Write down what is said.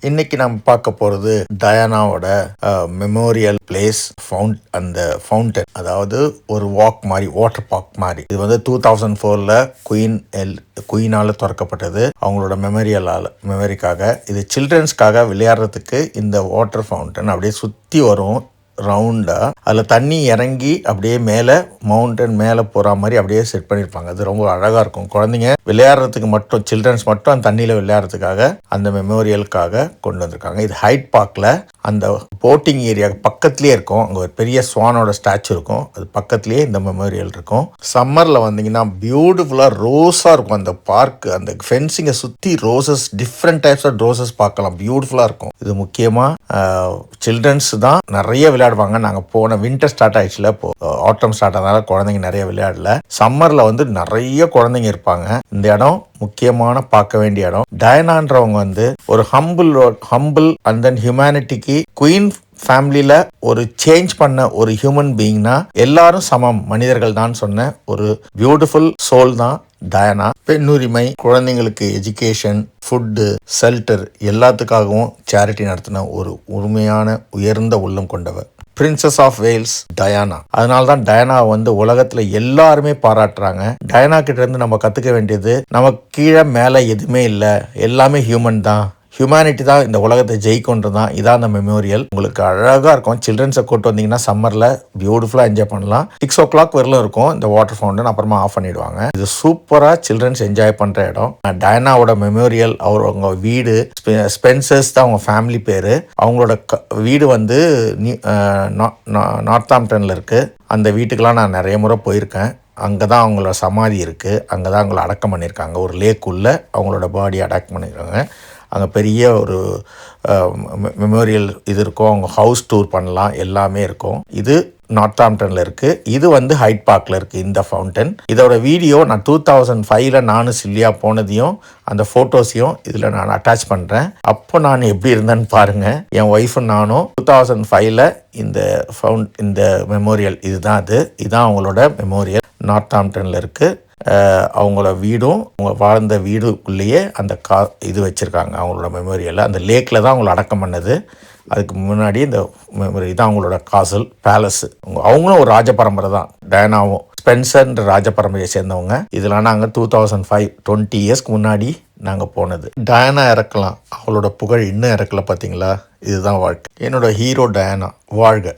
இன்னைக்கு நம்ம பார்க்க போகிறது டயானாவோட மெமோரியல் பிளேஸ் அந்த ஃபவுண்டன், அதாவது ஒரு வாக் மாதிரி, வாட்டர் பார்க் மாதிரி. இது வந்து 2004 குயினால் திறக்கப்பட்டது, அவங்களோட மெமரிக்காக. இது சில்ட்ரன்ஸ்க்காக விளையாடுறதுக்கு இந்த வாட்டர் ஃபவுண்டன் அப்படியே சுற்றி வரும் ரவுண்டா. அதில் தண்ணி இறங்கி அப்படியே மேலே மவுண்டன் மேலே போகிற மாதிரி அப்படியே செட் பண்ணியிருப்பாங்க. அது ரொம்ப அழகாக இருக்கும். குழந்தைங்க விளையாடுறதுக்கு மட்டும், சில்ட்ரன்ஸ் மட்டும் அந்த தண்ணியில் விளையாடுறதுக்காக அந்த மெமோரியலுக்காக கொண்டு வந்திருக்காங்க. இது ஹைட் பார்க்கில் அந்த போட்டிங் ஏரியா பக்கத்துலேயே இருக்கும். அங்கே ஒரு பெரிய ஸ்வானோட ஸ்டாச்சு இருக்கும். அது பக்கத்துலேயே இந்த மெமோரியல் இருக்கும். சம்மரில் வந்தீங்கன்னா பியூட்டிஃபுல்லாக ரோஸாக இருக்கும் அந்த பார்க்கு. அந்த ஃபென்சிங்கை சுற்றி roses, different types of roses பார்க்கலாம். பியூட்டிஃபுல்லாக இருக்கும். இது முக்கியமாக சில்ட்ரன்ஸ் தான் நிறைய விளையாடுவாங்க. நாங்கள் போன வின்டர் ஸ்டார்ட் ஆயிடுச்சுல, இப்போ ஆட்டம் ஸ்டார்ட் ஆனதால குழந்தைங்க நிறைய விளையாடல. சம்மரில் வந்து நிறைய குழந்தைங்க இருப்பாங்க. இந்த இடம் முக்கியமான பார்க்க வேண்டிய இடம். டயானான்றவங்க வந்து ஒரு ஹம்பிள் அண்ட் தென் ஹியூமனிட்டிக்கு, குயின் ஃபேமிலியில் ஒரு சேஞ்ச் பண்ண ஒரு ஹியூமன் பீயிங்னா எல்லாரும் சமம் மனிதர்கள் தான் சொன்ன ஒரு பியூட்டிஃபுல் சோல் தான் டயானா. பெண்ணுரிமை, குழந்தைங்களுக்கு எஜுகேஷன், ஃபுட்டு, ஷெல்டர் எல்லாத்துக்காகவும் சேரிட்டி நடத்தின ஒரு உண்மையான உயர்ந்த உள்ளம் கொண்டவர். Princess of Wales Diana. அதனால தான் டயானா வந்து உலகத்தில் எல்லாருமே பாராட்டுறாங்க. டயானா கிட்ட இருந்து நம்ம கற்றுக்க வேண்டியது, நமக்கு கீழே மேலே எதுவுமே இல்லை, எல்லாமே ஹியூமன் தான், ஹியூமனிட்டி தான் இந்த உலகத்தை ஜெயிக்கொன்றது தான். இதான் அந்த மெமோரியல். உங்களுக்கு அழகாக இருக்கும். சில்ட்ரன்ஸை கூட்டு வந்தீங்கன்னா சம்மரில் பியூட்டிஃபுல்லாக என்ஜாய் பண்ணலாம். 6 o'clock வரலும் இருக்கும் இந்த வாட்டர் ஃபவுண்டன், அப்புறமா ஆஃப் பண்ணிடுவாங்க. இது சூப்பராக சில்ட்ரன்ஸ் என்ஜாய் பண்ணுற இடம். டயானாவோட மெமோரியல், அவங்க வீடு ஸ்பென்சர்ஸ் தான் அவங்க ஃபேமிலி பேர். அவங்களோட வீடு வந்து நார்த்தாம்ப்டனில் இருக்குது. அந்த வீட்டுக்கெலாம் நான் நிறைய முறை போயிருக்கேன். அங்கே தான் அவங்களோட சமாதி இருக்குது. அங்கே தான் அவங்கள அடக்கம் பண்ணியிருக்காங்க. ஒரு லேக்குள்ளே அவங்களோட பாடி அடக்கம் பண்ணியிருக்காங்க. அங்கே பெரிய ஒரு மெமோரியல் இது இருக்கும். அவங்க ஹவுஸ் டூர் பண்ணலாம், எல்லாமே இருக்கும். இது நார்த்தாம்ப்டனில் இருக்குது. இது வந்து ஹைட் பார்க்கில் இருக்குது இந்த ஃபவுண்டன். இதோட வீடியோ நான் 2005 நானும் சில்லியா போனதையும் அந்த ஃபோட்டோஸையும் இதில் நான் அட்டாச் பண்ணுறேன். அப்போ நான் எப்படி இருந்தேன்னு பாருங்கள். என் ஒய்ஃபும் நானும் 2005 இந்த மெமோரியல் இதுதான். இதுதான் அவங்களோட மெமோரியல். நார்த்தாம்ப்டனில் இருக்குது. அவங்களோட வீடும், அவங்க வாழ்ந்த வீடுக்குள்ளேயே அந்த இது வச்சுருக்காங்க அவங்களோட மெமோரியலில். அந்த லேக்கில் தான் அவங்கள அடக்கம் பண்ணது. அதுக்கு முன்னாடி இந்த மெமரி தான் அவங்களோட காசல் பேலஸு. அவங்களும் ஒரு ராஜ பரம்பரை தான். டயானாவும் ஸ்பென்சர்ன்ற ராஜ பரம்பரையை சேர்ந்தவங்க. இதெல்லாம் நாங்கள் 2005, 20 இயர்ஸ்க்கு முன்னாடி நாங்கள் போனது. டயானா இறக்கலாம், அவளோட புகழ் இன்னும் இறக்கல. பார்த்தீங்களா? இதுதான் வாழ்க்கை. என்னோட ஹீரோ டயானா வாழ்க.